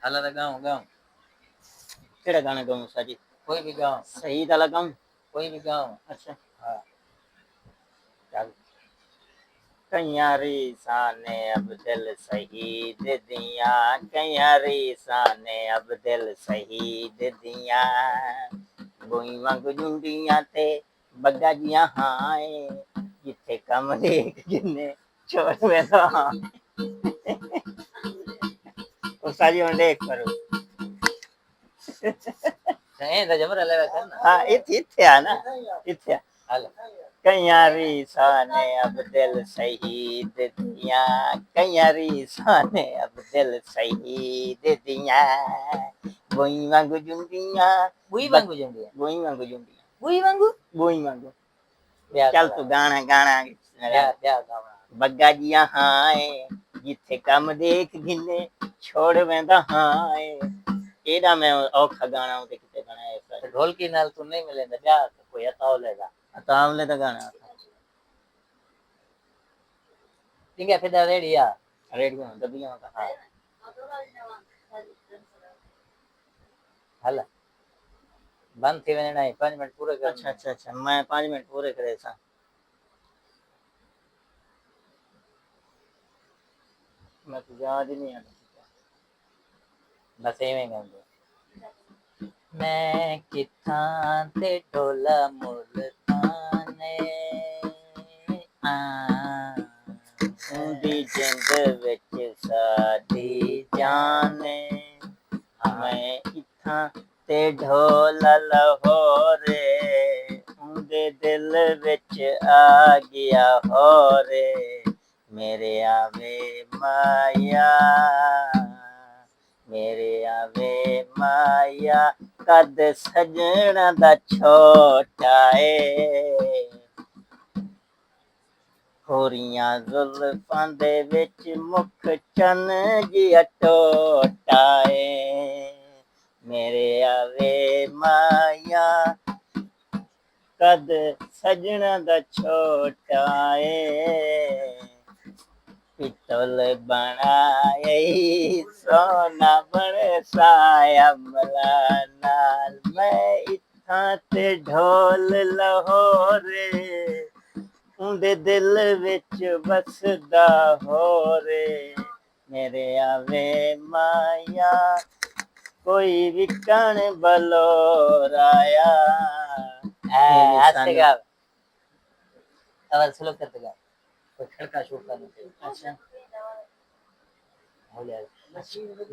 हाल गाँव गाँव केड़ा गाना गाऊं साजी? कोई भी गाँव सही वाला गाऊं? कोई भी गाँव। अच्छा हाँ चल कैयारी साने अब दिल शहीद दिया, कैयारी साने अब दिल शहीद दिया, गोई वांग जुंडियां ते बग्गा जियां हाए, जिथे कम देख जिन्ने छोड़ में तो हाँ। साजी हुन देख करो नहीं तो जमर ले रखा ना। हाँ इथे आ ना इथे हाल कैयारी साने अब दिल शहीद दिया, कैयारी साने अब दिल शहीद दिया, गोई वांगू जुंडियां बुई वांगू जुंडियां गोई वांगू जुंडियां बुई वांगू गोई वांगू ब्याह चल तू गाना गाना ब्याह ब्याह गावा बग्गा जिया हाए, जिथे कम देख घिने छोड़ वेंदा हाए। एदा मैं औखा गाना ते किते गाना ढोलकी नाल तू नहीं मिलेंदा ब्याह कोई अतावले दा तावले दा गाना ठीक है फिर रेडिया रेडियो दबिया का हाँ हल बंद थी वने नहीं 5 मिनट पूरे कर। अच्छा अच्छा अच्छा मैं 5 मिनट पूरे करे सा मैं तो याद ही नहीं आता बस एवें गांदे मैं किथां ते ढोला मुल्ताने दी जिंद विच साडी जान मैं इत्थां ते ढोल लाहौरे, उंदे दिल विच आ गया होरे, मेरे आवे माया मेरे आवे माया, कद सजना दा छोटा ए, होरियां जुल्फां दे विच मुख चन जिया टोटा ए, मेरे आवे माया कद सजना दा छोटा ए, पितल बनाए सोना बरसाया मला नाल, मैं इत्थां ते ढोल लाहौरे, उंदे दिल विच बसदा होरे, मेरे आवे माया कोई विकण बलोराया। हंसते गा आवाज स्लो करते गा कोई खड़का शूट करने चाहिए। अच्छा हो जाएगा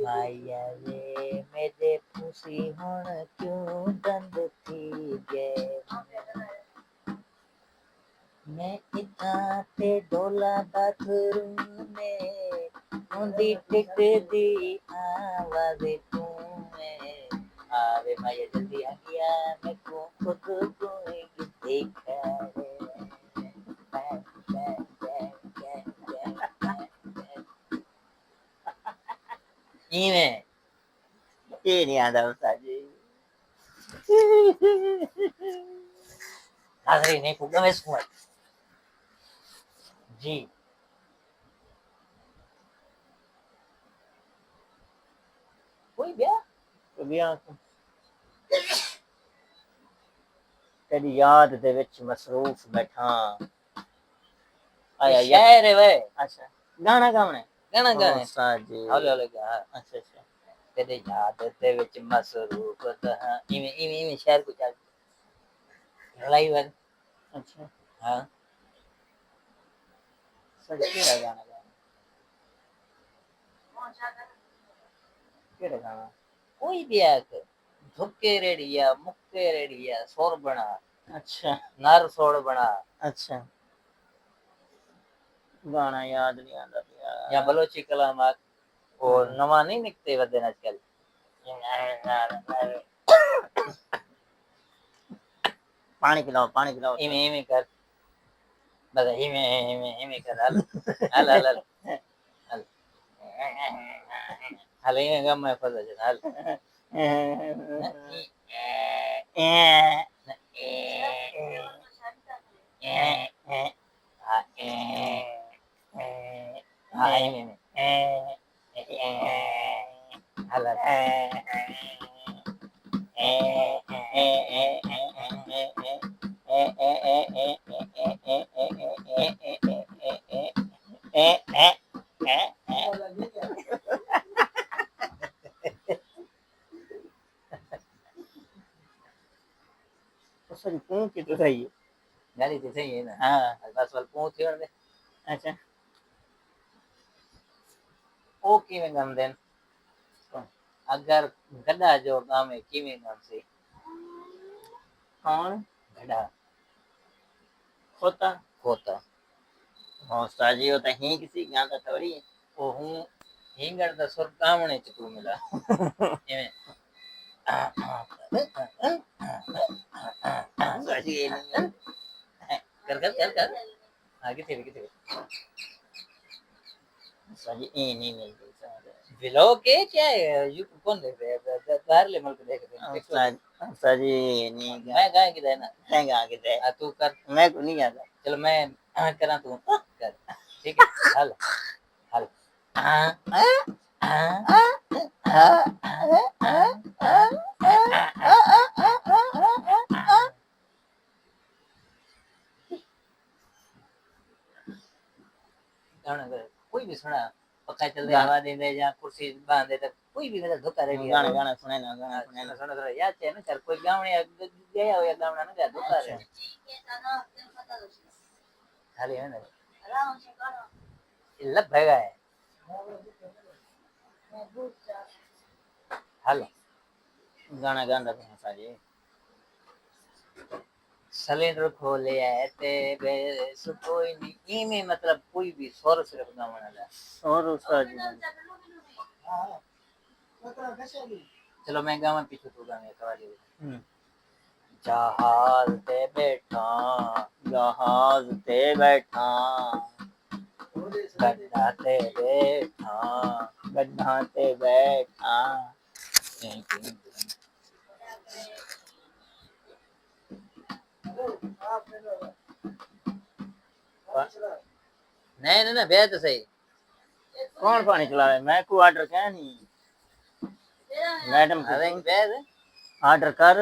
माया रे मेरे खुशी हुण क्यों दंद थी गए, मैं इत्थां ते ढोला बाथरूम में उंदी टिक दी आवाज तू में आवे माया जल्दी आ गया मैं को खुद को देखा रे इवें ये नहीं आता उस्ताद जी हाजरी नहीं को गमे सुन जी कोई ब्याह ब्याह तेरी याद दे विच मसरूफ बैठा आया शायर है वे अच्छा गाना गावना गाना गाने उस्ताद जी हौले हौले गा अच्छा अच्छा तेरे याद दे विच मसरूफ तहां इवें इवें इवें शायर को चल रलाई वर अच्छा हां सच केड़ा गाना केड़ा गाना कोई भी आके झुके रेडिया मुक्के रेडिया सोर बना अच्छा नर सोड़ बना अच्छा गाना याद नहीं आता या बलोची कलाम और नवा नहीं निकते वदन आजकल पानी पिलाओ इवें इवें कर बस इवें कर हल हल हल हल हल हल इवें गम में फल हल हला सॉरी कौन की तो सही है गाड़ी थी सही है ना हाँ बस वाल पहुंच गए दे अच्छा ओ किवें गम देन अगर गड्ढा जो गांव में किवें गम से कौन गड्ढा खोता होता उस्ताद जी होता ही किसी गांव का थोड़ी है ओ हूं हिंगड़ दा सुर गावणे च तू मिला एवें उस्ताद जी ये नहीं है कर आगे थे उस्ताद जी ये नहीं मिलती बिलो के क्या है यू कौन देख रहे हैं बाहर ले मुल्क देख रहे हैं उस्ताद जी ये नहीं मैं गाय की देना मैं गा के दे तू कर मैं को नहीं आता चलो मैं करा तू कर ठीक है हल हल गाना कर कोई भी सुना पक्का चल दे हवा दे दे या कुर्सी बांध दे तक कोई भी मतलब धोखा रह गया गाना सुने ना गाना सुने ना सुना सुना याद है ना चल कोई गावणे गया हो या गावना ना गया धोखा रहे खाली है ना लग भगा है हल गाना गाना तो उस्ताद जी सिलेंडर खोले है ते बे सु कोई नहीं इमे मतलब कोई भी स्वर सिर्फ गावना ला और उस्ताद जी चलो मैं गावा पीछे तू गाने कवाली जहाज ते बैठा जहाज ते बैठा गड्ढा ते बैठा गड्ढा ते बैठा नहीं नहीं ना बेहद सही कौन पानी चलावे मैं को ऑर्डर क्या नहीं मैडम अरे बेहद ऑर्डर कर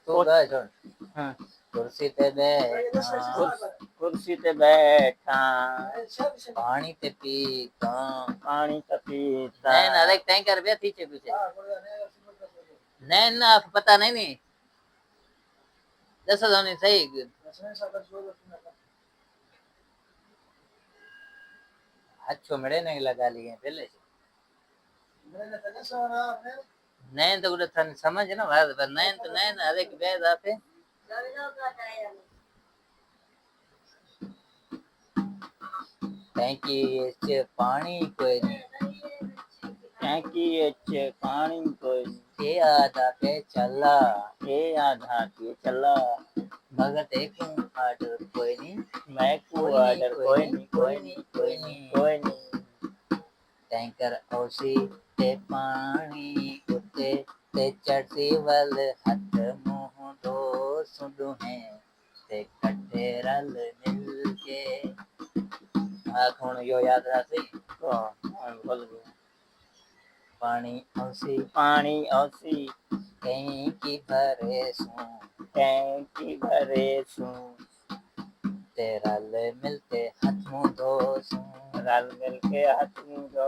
तू गा छोड़ हाँ कुर्सी ते कुर्सी ते बैठा पानी ते पीता पानी तो पीता नहीं ना देख टैंकर बे पीछे पीछे नहीं ना पता नहीं नहीं दस नहीं सही अच्छो मेरे नहीं लगा लिए पहले से नहीं तो उधर थन समझ ना बात पर नहीं तो नहीं ना अरे की बेद आपे टैंकी च पानी कोई नहीं टैंकी अच्छे पानी कोई ये आधा पे चला ये आधा के चला भगत एक आर्डर कोई नहीं मैं को ऑर्डर कोई नहीं टैंकर औसी ते पानी उते ते चढ़ती वल हथ मुंह धो सुडू है ते कट्ठे रल मिल के आखुण यो याद राखी तो बोल गया पानी औसी कहीं की भरे सू टैंकी भरे सू ते रल मिलते हाथ मुंह धो सू रल मिल के हाथ में दो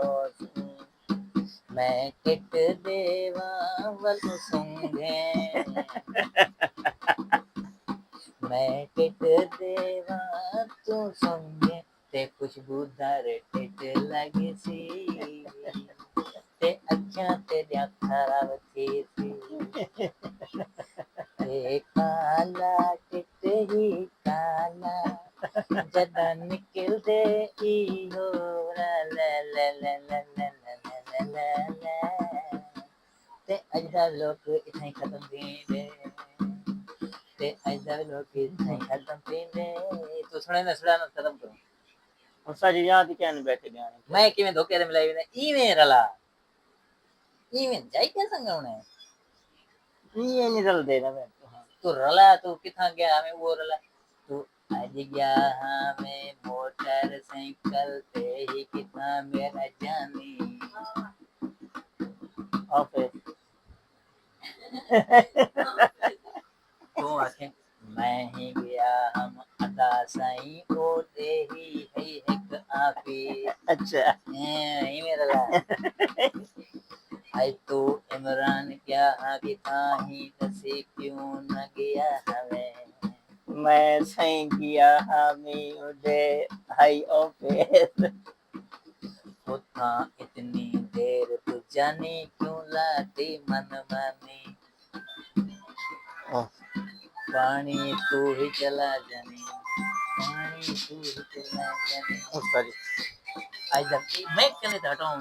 मैं किट देवा वल सुंगे मैं किट देवा तू सुंगे ते खुशबूदार टिट लगी सी ते अच्छा ते दिया खराब थी ते काला टिट ही काला जदा निकल दे इहो ला ला ला ला ला ला ला ला ते अजदा लोग इतना ही खत्म दे ते अजदा लोग इतना ही खत्म दे तो सुने ना सुना ना खत्म करो उस्ताद जी याद क्या नहीं बैठे गाने मैं किवें धोखे दे मिलाई ने इवें रला इवें जाई क्या संगवणे ये नहीं चल दे ना मैं तू रला तू किथा गया हमें वो रला तू आज गया हमें मोटरसाइकिल पे ही कितना मेरा जानी ऑफिस तू आखे मैं ही गया हम अदा साईं ओते ही है एक आपी अच्छा ये मेरा ला आई तो इमरान क्या आगे काही तसे क्यों न गया हमें मैं सही किया हामी उधे हाई ऑफिस होता इतनी देर तू जाने क्यों लाते मन माने पानी तू ही चला जाने पानी तू ही चला जाने सॉरी आज मैं कल हटाऊं